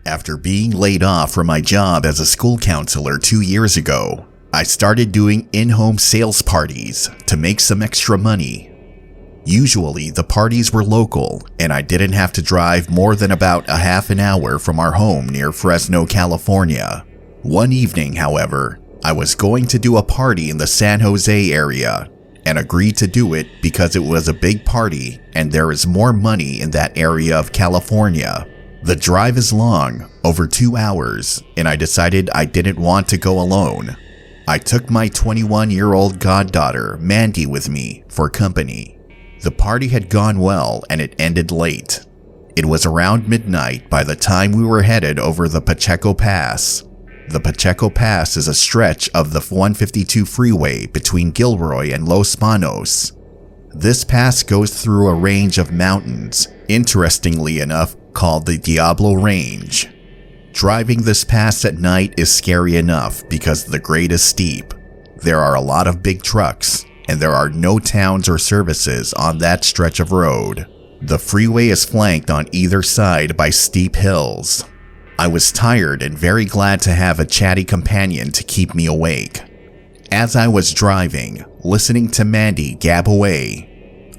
After being laid off from my job as a school counselor 2 years ago, I started doing in-home sales parties to make some extra money. Usually, the parties were local, and I didn't have to drive more than about a half an hour from our home near Fresno, California. One evening, however, I was going to do a party in the San Jose area, and agreed to do it because it was a big party and there is more money in that area of California. The drive is long, over 2 hours, and I decided I didn't want to go alone. I took my 21-year-old goddaughter, Mandy, with me for company. The party had gone well and it ended late. It was around midnight by the time we were headed over the Pacheco Pass. The Pacheco Pass is a stretch of the 152 freeway between Gilroy and Los Banos. This pass goes through a range of mountains, interestingly enough called the Diablo Range. Driving this pass at night is scary enough because the grade is steep. There are a lot of big trucks, and there are no towns or services on that stretch of road. The freeway is flanked on either side by steep hills. I was tired and very glad to have a chatty companion to keep me awake. As I was driving, listening to Mandy gab away,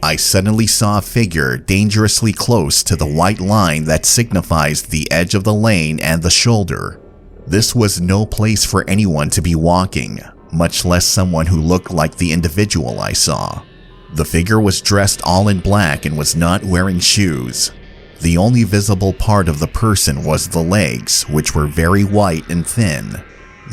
I suddenly saw a figure dangerously close to the white line that signifies the edge of the lane and the shoulder. This was no place for anyone to be walking, much less someone who looked like the individual I saw. The figure was dressed all in black and was not wearing shoes. The only visible part of the person was the legs, which were very white and thin.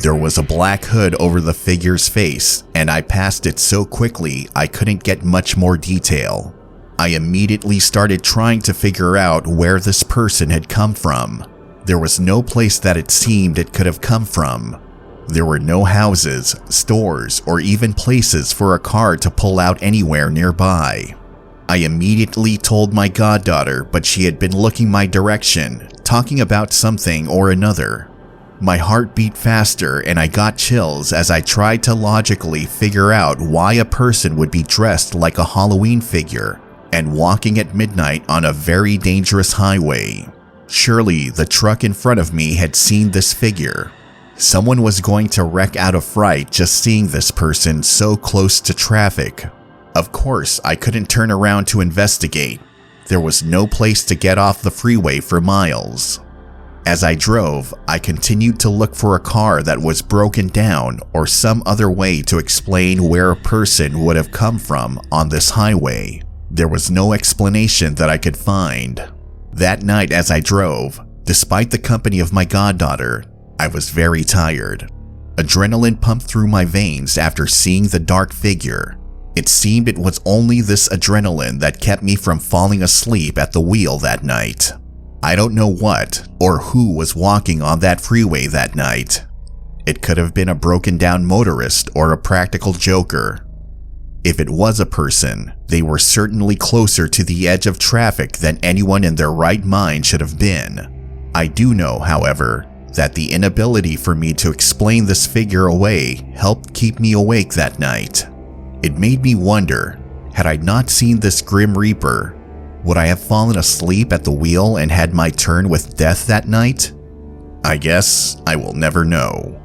There was a black hood over the figure's face, and I passed it so quickly I couldn't get much more detail. I immediately started trying to figure out where this person had come from. There was no place that it seemed it could have come from. There were no houses, stores, or even places for a car to pull out anywhere nearby. I immediately told my goddaughter, but she had been looking my direction, talking about something or another. My heart beat faster and I got chills as I tried to logically figure out why a person would be dressed like a Halloween figure and walking at midnight on a very dangerous highway. Surely the truck in front of me had seen this figure. Someone was going to wreck out of fright just seeing this person so close to traffic. Of course, I couldn't turn around to investigate. There was no place to get off the freeway for miles. As I drove, I continued to look for a car that was broken down or some other way to explain where a person would have come from on this highway. There was no explanation that I could find. That night as I drove, despite the company of my goddaughter, I was very tired. Adrenaline pumped through my veins after seeing the dark figure. It seemed it was only this adrenaline that kept me from falling asleep at the wheel that night. I don't know what or who was walking on that freeway that night. It could have been a broken down motorist or a practical joker. If it was a person, they were certainly closer to the edge of traffic than anyone in their right mind should have been. I do know, however, that the inability for me to explain this figure away helped keep me awake that night. It made me wonder, had I not seen this Grim Reaper, would I have fallen asleep at the wheel and had my turn with death that night? I guess I will never know.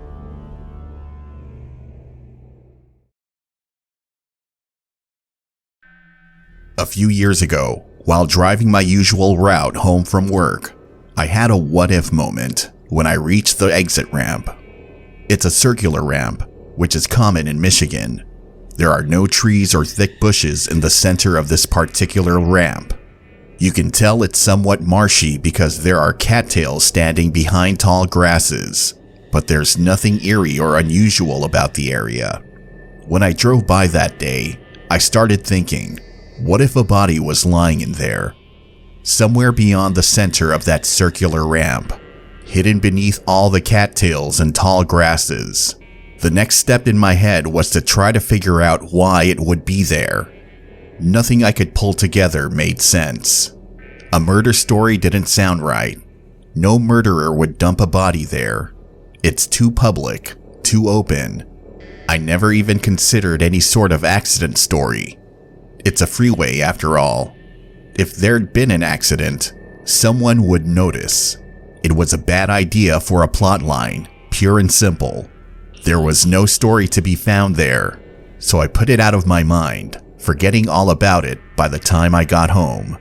A few years ago, while driving my usual route home from work, I had a what-if moment when I reached the exit ramp. It's a circular ramp, which is common in Michigan. There are no trees or thick bushes in the center of this particular ramp. You can tell it's somewhat marshy because there are cattails standing behind tall grasses, but there's nothing eerie or unusual about the area. When I drove by that day, I started thinking, what if a body was lying in there? Somewhere beyond the center of that circular ramp, hidden beneath all the cattails and tall grasses. The next step in my head was to try to figure out why it would be there. Nothing I could pull together made sense. A murder story didn't sound right. No murderer would dump a body there. It's too public, too open. I never even considered any sort of accident story. It's a freeway after all. If there'd been an accident, someone would notice. It was a bad idea for a plotline, pure and simple. There was no story to be found there, so I put it out of my mind, forgetting all about it by the time I got home.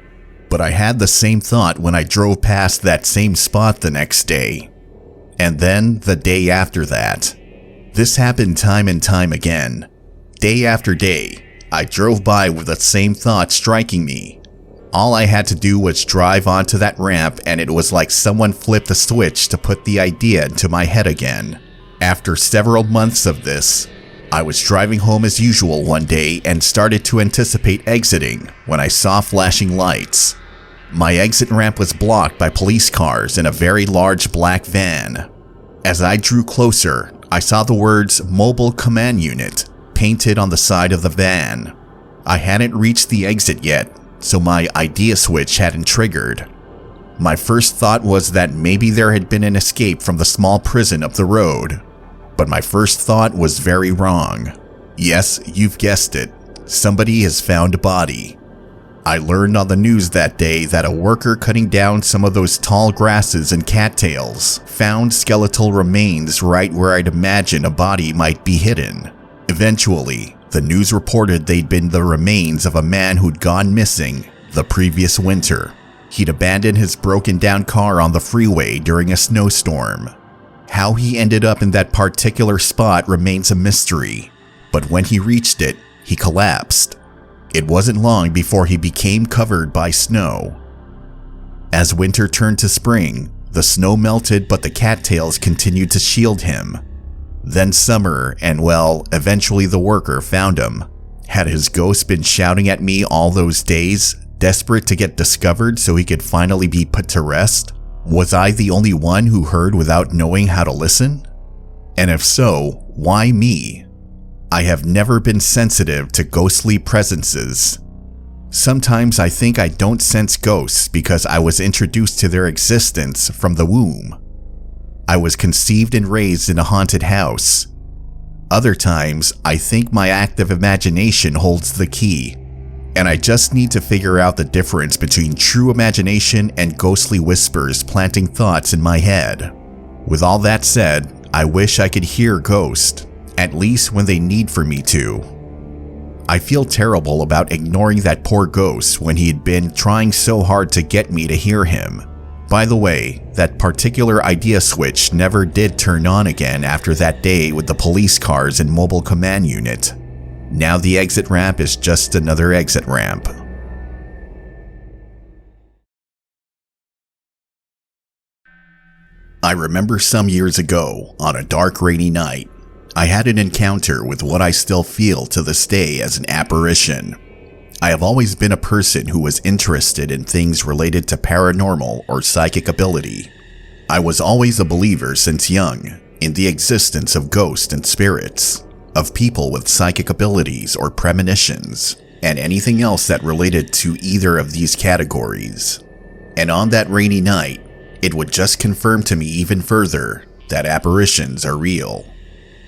But I had the same thought when I drove past that same spot the next day. And then the day after that. This happened time and time again. Day after day, I drove by with the same thought striking me. All I had to do was drive onto that ramp and it was like someone flipped a switch to put the idea into my head again. After several months of this, I was driving home as usual one day and started to anticipate exiting when I saw flashing lights. My exit ramp was blocked by police cars in a very large black van. As I drew closer, I saw the words "Mobile Command Unit" painted on the side of the van. I hadn't reached the exit yet, so my idea switch hadn't triggered. My first thought was that maybe there had been an escape from the small prison up the road. But my first thought was very wrong. Yes, you've guessed it. Somebody has found a body. I learned on the news that day that a worker cutting down some of those tall grasses and cattails found skeletal remains right where I'd imagine a body might be hidden. Eventually, the news reported they'd been the remains of a man who'd gone missing the previous winter. He'd abandoned his broken down car on the freeway during a snowstorm. How he ended up in that particular spot remains a mystery, but when he reached it, he collapsed. It wasn't long before he became covered by snow. As winter turned to spring, the snow melted but the cattails continued to shield him. Then summer and well, eventually the worker found him. Had his ghost been shouting at me all those days, desperate to get discovered so he could finally be put to rest? Was I the only one who heard without knowing how to listen? And if so, why me? I have never been sensitive to ghostly presences. Sometimes I think I don't sense ghosts because I was introduced to their existence from the womb. I was conceived and raised in a haunted house. Other times, I think my active imagination holds the key, and I just need to figure out the difference between true imagination and ghostly whispers planting thoughts in my head. With all that said, I wish I could hear ghosts, at least when they need for me to. I feel terrible about ignoring that poor ghost when he had been trying so hard to get me to hear him. By the way, that particular idea switch never did turn on again after that day with the police cars and mobile command unit. Now the exit ramp is just another exit ramp. I remember some years ago, on a dark rainy night, I had an encounter with what I still feel to this day as an apparition. I have always been a person who was interested in things related to paranormal or psychic ability. I was always a believer since young in the existence of ghosts and spirits, of people with psychic abilities or premonitions, and anything else that related to either of these categories. And on that rainy night, it would just confirm to me even further that apparitions are real.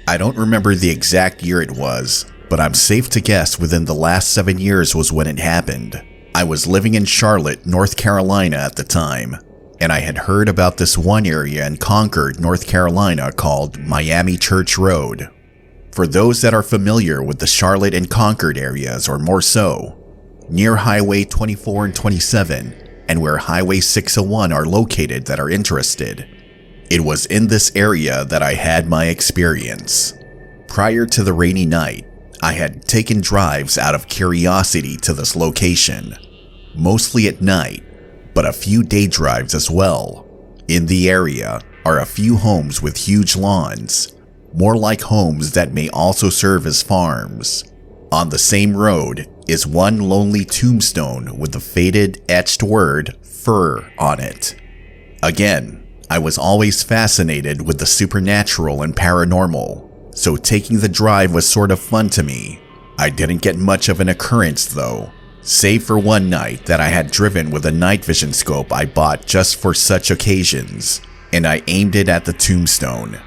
I don't remember the exact year it was, but I'm safe to guess within the last 7 years was when it happened. I was living in Charlotte, North Carolina at the time, and I had heard about this one area in Concord, North Carolina called Miami Church Road. For those that are familiar with the Charlotte and Concord areas, or more so, near Highway 24 and 27, and where Highway 601 are located that are interested, it was in this area that I had my experience. Prior to the rainy night, I had taken drives out of curiosity to this location, mostly at night, but a few day drives as well. In the area are a few homes with huge lawns, more like homes that may also serve as farms. On the same road is one lonely tombstone with the faded etched word "fur" on it. Again, I was always fascinated with the supernatural and paranormal, so taking the drive was sort of fun to me. I didn't get much of an occurrence though, save for one night that I had driven with a night vision scope I bought just for such occasions, and I aimed it at the tombstone.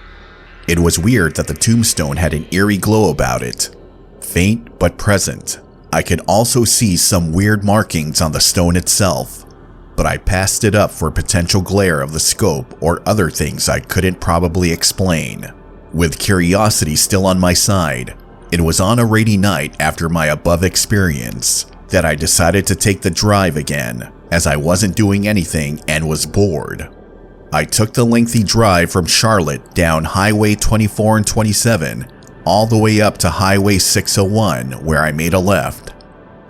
It was weird that the tombstone had an eerie glow about it, faint but present. I could also see some weird markings on the stone itself, but I passed it up for potential glare of the scope or other things I couldn't probably explain. With curiosity still on my side, it was on a rainy night after my above experience that I decided to take the drive again, as I wasn't doing anything and was bored. I took the lengthy drive from Charlotte down Highway 24 and 27 all the way up to Highway 601 where I made a left.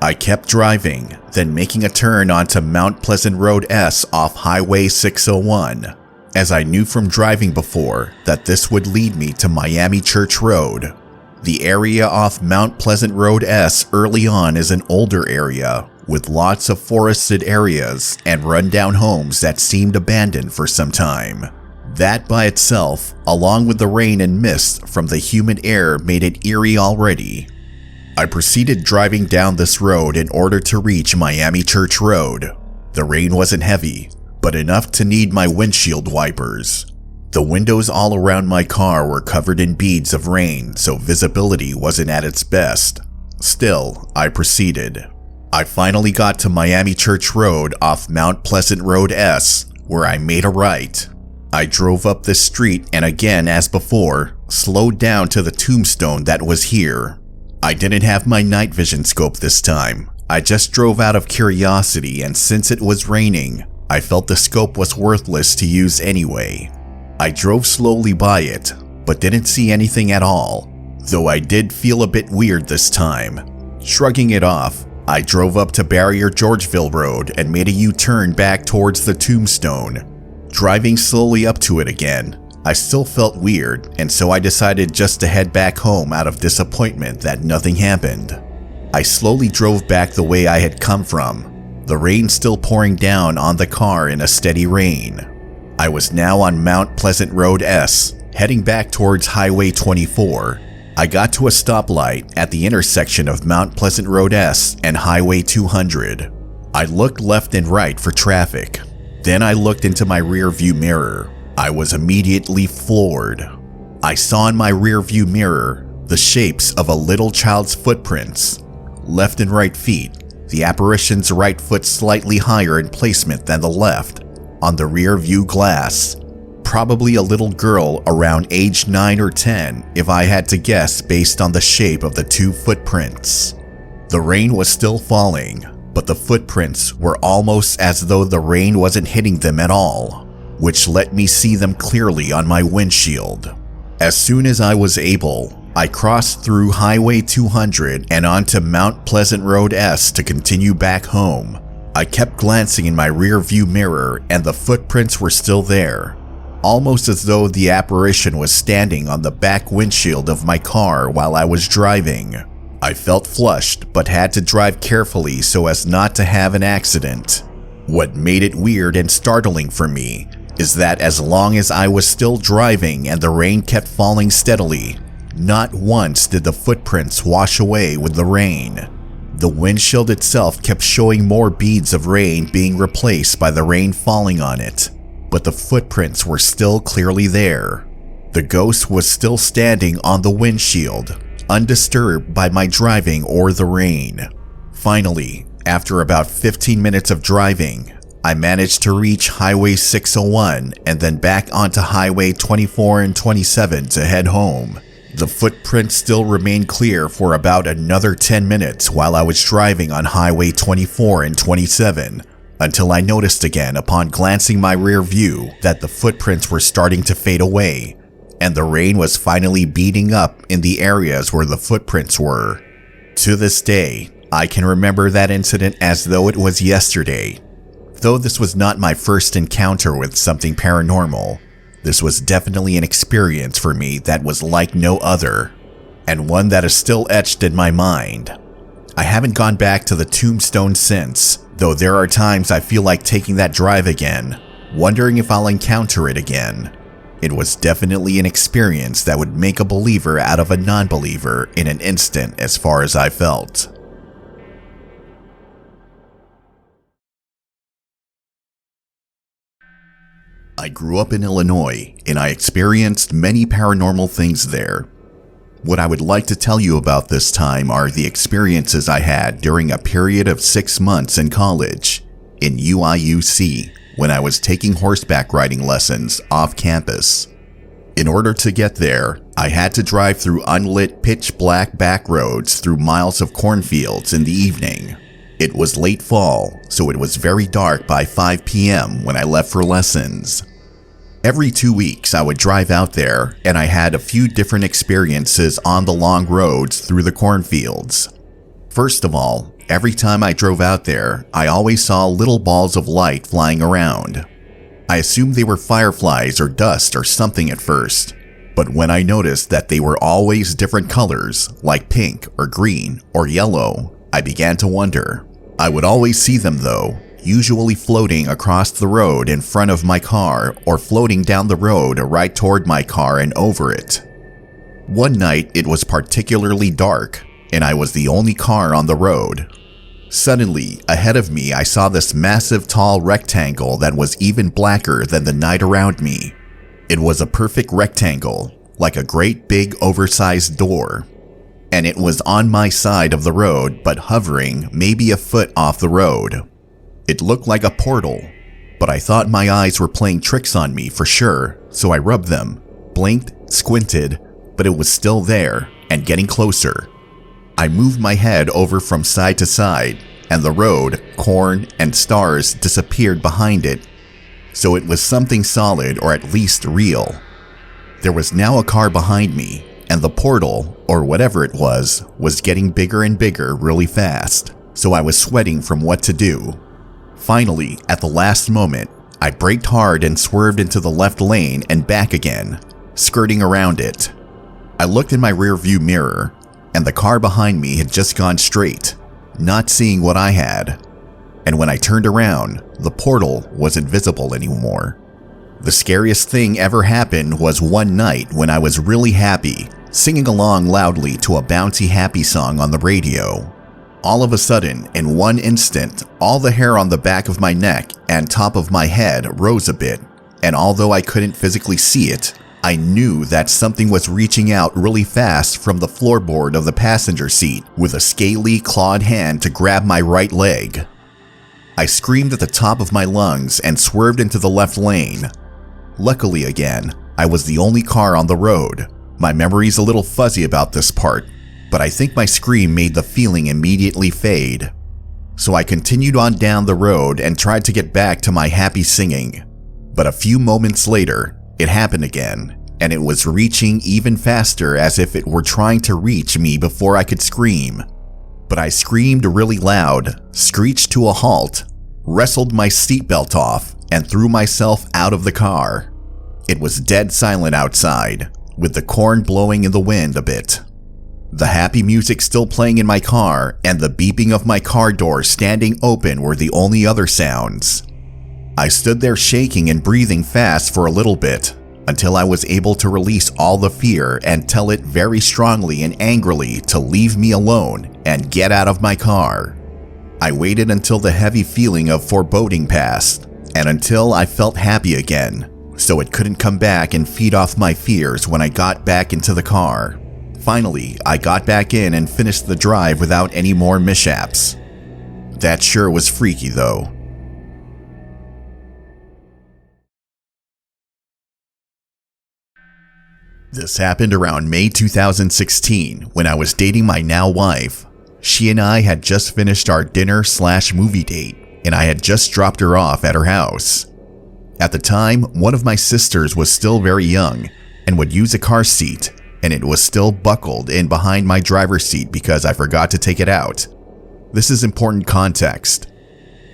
I kept driving, then making a turn onto Mount Pleasant Road S off Highway 601, as I knew from driving before that this would lead me to Miami Church Road. The area off Mount Pleasant Road S early on is an older area with lots of forested areas and rundown homes that seemed abandoned for some time. That by itself, along with the rain and mist from the humid air, made it eerie already. I proceeded driving down this road in order to reach Miami Church Road. The rain wasn't heavy, but enough to need my windshield wipers. The windows all around my car were covered in beads of rain, so visibility wasn't at its best. Still, I proceeded. I finally got to Miami Church Road off Mount Pleasant Road S, where I made a right. I drove up this street and again, as before, slowed down to the tombstone that was here. I didn't have my night vision scope this time. I just drove out of curiosity, and since it was raining, I felt the scope was worthless to use anyway. I drove slowly by it, but didn't see anything at all, though I did feel a bit weird this time. Shrugging it off, I drove up to Barrier Georgeville Road and made a U-turn back towards the tombstone. Driving slowly up to it again, I still felt weird, and so I decided just to head back home out of disappointment that nothing happened. I slowly drove back the way I had come from, the rain still pouring down on the car in a steady rain. I was now on Mount Pleasant Road S, heading back towards Highway 24. I got to a stoplight at the intersection of Mount Pleasant Road S and Highway 200. I looked left and right for traffic. Then I looked into my rear view mirror. I was immediately floored. I saw in my rear view mirror the shapes of a little child's footprints. Left and right feet, the apparition's right foot slightly higher in placement than the left, on the rear view glass. Probably a little girl around age 9 or 10 if I had to guess based on the shape of the two footprints. The rain was still falling, but the footprints were almost as though the rain wasn't hitting them at all, which let me see them clearly on my windshield. As soon as I was able, I crossed through Highway 200 and onto Mount Pleasant Road S to continue back home. I kept glancing in my rear view mirror and the footprints were still there, almost as though the apparition was standing on the back windshield of my car while I was driving. I felt flushed but had to drive carefully so as not to have an accident. What made it weird and startling for me is that as long as I was still driving and the rain kept falling steadily, not once did the footprints wash away with the rain. The windshield itself kept showing more beads of rain being replaced by the rain falling on it, but the footprints were still clearly there. The ghost was still standing on the windshield, undisturbed by my driving or the rain. Finally, after about 15 minutes of driving, I managed to reach Highway 601 and then back onto Highway 24 and 27 to head home. The footprints still remained clear for about another 10 minutes while I was driving on Highway 24 and 27, until I noticed again upon glancing my rear view that the footprints were starting to fade away, and the rain was finally beating up in the areas where the footprints were. To this day, I can remember that incident as though it was yesterday. Though this was not my first encounter with something paranormal, this was definitely an experience for me that was like no other, and one that is still etched in my mind. I haven't gone back to the tombstone since, though there are times I feel like taking that drive again, wondering if I'll encounter it again. It was definitely an experience that would make a believer out of a non-believer in an instant as far as I felt. I grew up in Illinois, and I experienced many paranormal things there. What I would like to tell you about this time are the experiences I had during a period of 6 months in college. in UIUC when I was taking horseback riding lessons off campus. In order to get there, I had to drive through unlit pitch-black back roads through miles of cornfields in the evening. It was late fall, so it was very dark by 5 p.m. when I left for lessons. Every 2 weeks, I would drive out there, and I had a few different experiences on the long roads through the cornfields. First of all, every time I drove out there, I always saw little balls of light flying around. I assumed they were fireflies or dust or something at first, but when I noticed that they were always different colors, like pink or green or yellow, I began to wonder. I would always see them though, usually floating across the road in front of my car or floating down the road right toward my car and over it. One night it was particularly dark, and I was the only car on the road. Suddenly, ahead of me I saw this massive tall rectangle that was even blacker than the night around me. It was a perfect rectangle, like a great big oversized door. And it was on my side of the road but hovering maybe a foot off the road. It looked like a portal, but I thought my eyes were playing tricks on me for sure, so I rubbed them, blinked, squinted, but it was still there and getting closer. I moved my head over from side to side, and the road, corn, and stars disappeared behind it, so it was something solid or at least real. There was now a car behind me, and the portal, or whatever it was getting bigger and bigger really fast, so I was sweating from what to do. Finally, at the last moment, I braked hard and swerved into the left lane and back again, skirting around it. I looked in my rearview mirror, and the car behind me had just gone straight, not seeing what I had. And when I turned around, the portal wasn't visible anymore. The scariest thing ever happened was one night when I was really happy, singing along loudly to a bouncy happy song on the radio. All of a sudden, in one instant, all the hair on the back of my neck and top of my head rose a bit, and although I couldn't physically see it, I knew that something was reaching out really fast from the floorboard of the passenger seat with a scaly, clawed hand to grab my right leg. I screamed at the top of my lungs and swerved into the left lane. Luckily again, I was the only car on the road. My memory's a little fuzzy about this part, but I think my scream made the feeling immediately fade. So I continued on down the road and tried to get back to my happy singing. But a few moments later, it happened again, and it was reaching even faster as if it were trying to reach me before I could scream. But I screamed really loud, screeched to a halt, wrestled my seatbelt off, and threw myself out of the car. It was dead silent outside, with the corn blowing in the wind a bit. The happy music still playing in my car and the beeping of my car door standing open were the only other sounds. I stood there shaking and breathing fast for a little bit until I was able to release all the fear and tell it very strongly and angrily to leave me alone and get out of my car. I waited until the heavy feeling of foreboding passed and until I felt happy again, so it couldn't come back and feed off my fears when I got back into the car. Finally, I got back in and finished the drive without any more mishaps. That sure was freaky though. This happened around May 2016 when I was dating my now wife. She and I had just finished our dinner/movie date, and I had just dropped her off at her house. At the time, one of my sisters was still very young and would use a car seat, and it was still buckled in behind my driver's seat because I forgot to take it out. This is important context.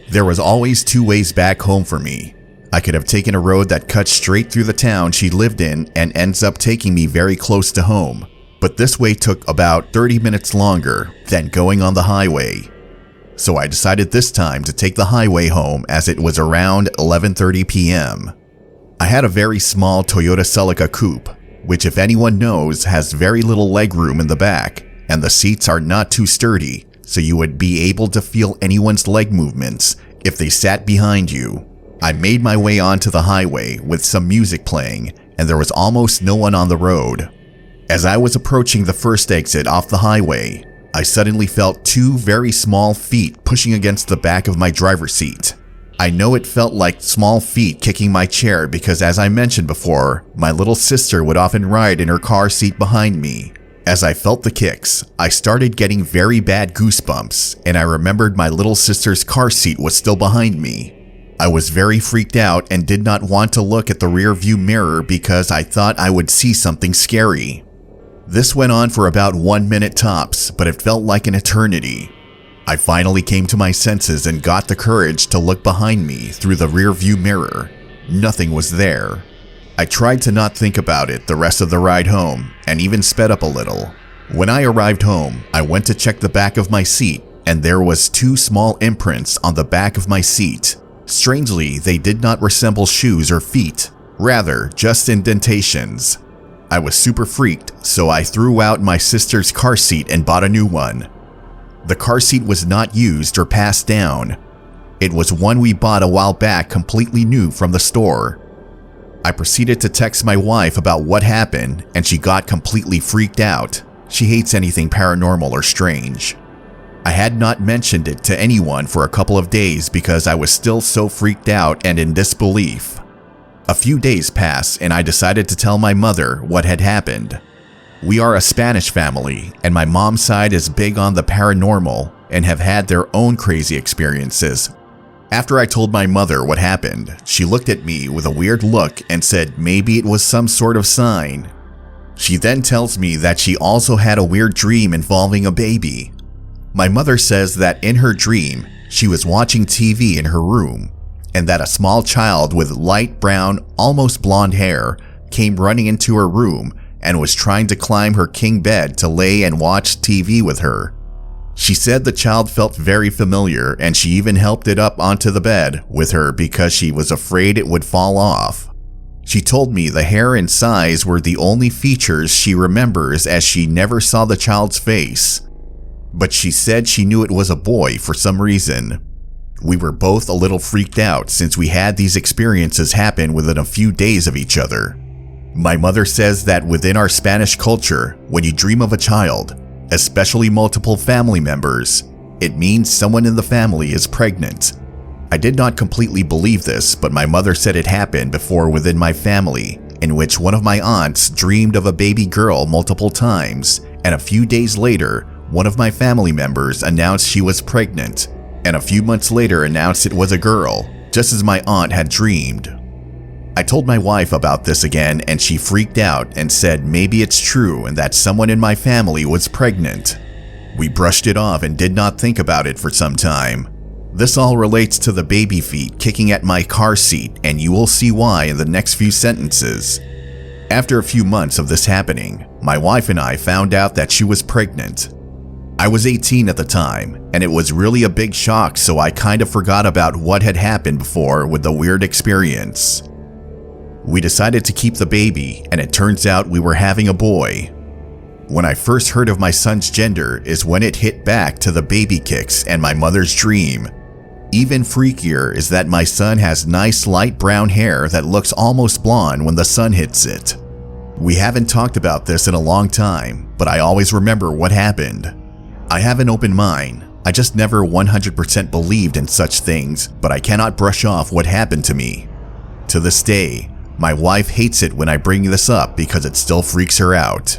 There was always two ways back home for me. I could have taken a road that cut straight through the town she lived in and ends up taking me very close to home, but this way took about 30 minutes longer than going on the highway. So I decided this time to take the highway home as it was around 11:30 p.m. I had a very small Toyota Celica coupe, which if anyone knows has very little legroom in the back, and the seats are not too sturdy, so you would be able to feel anyone's leg movements if they sat behind you. I made my way onto the highway with some music playing, and there was almost no one on the road. As I was approaching the first exit off the highway, I suddenly felt two very small feet pushing against the back of my driver's seat. I know it felt like small feet kicking my chair because, as I mentioned before, my little sister would often ride in her car seat behind me. As I felt the kicks, I started getting very bad goosebumps, and I remembered my little sister's car seat was still behind me. I was very freaked out and did not want to look at the rear view mirror because I thought I would see something scary. This went on for about 1 minute tops, but it felt like an eternity. I finally came to my senses and got the courage to look behind me through the rear view mirror. Nothing was there. I tried to not think about it the rest of the ride home and even sped up a little. When I arrived home, I went to check the back of my seat, and there was 2 small imprints on the back of my seat. Strangely, they did not resemble shoes or feet, rather just indentations. I was super freaked, so I threw out my sister's car seat and bought a new one. The car seat was not used or passed down. It was one we bought a while back, completely new from the store. I proceeded to text my wife about what happened, and she got completely freaked out. She hates anything paranormal or strange. I had not mentioned it to anyone for a couple of days because I was still so freaked out and in disbelief. A few days passed, and I decided to tell my mother what had happened. We are a Spanish family, and my mom's side is big on the paranormal and have had their own crazy experiences. After I told my mother what happened, she looked at me with a weird look and said maybe it was some sort of sign. She then tells me that she also had a weird dream involving a baby. My mother says that in her dream, she was watching TV in her room, and that a small child with light brown, almost blonde hair came running into her room and was trying to climb her king bed to lay and watch TV with her. She said the child felt very familiar, and she even helped it up onto the bed with her because she was afraid it would fall off. She told me the hair and size were the only features she remembers, as she never saw the child's face. But she said she knew it was a boy for some reason. We were both a little freaked out since we had these experiences happen within a few days of each other. My mother says that within our Spanish culture, when you dream of a child, especially multiple family members, it means someone in the family is pregnant. I did not completely believe this, but my mother said it happened before within my family, in which one of my aunts dreamed of a baby girl multiple times, and a few days later, one of my family members announced she was pregnant, and a few months later announced it was a girl, just as my aunt had dreamed. I told my wife about this again, and she freaked out and said maybe it's true and that someone in my family was pregnant. We brushed it off and did not think about it for some time. This all relates to the baby feet kicking at my car seat, and you will see why in the next few sentences. After a few months of this happening, my wife and I found out that she was pregnant. I was 18 at the time, and it was really a big shock, so I kind of forgot about what had happened before with the weird experience. We decided to keep the baby, and it turns out we were having a boy. When I first heard of my son's gender is when it hit back to the baby kicks and my mother's dream. Even freakier is that my son has nice light brown hair that looks almost blonde when the sun hits it. We haven't talked about this in a long time, but I always remember what happened. I have an open mind. I just never 100% believed in such things, but I cannot brush off what happened to me. To this day, my wife hates it when I bring this up because it still freaks her out.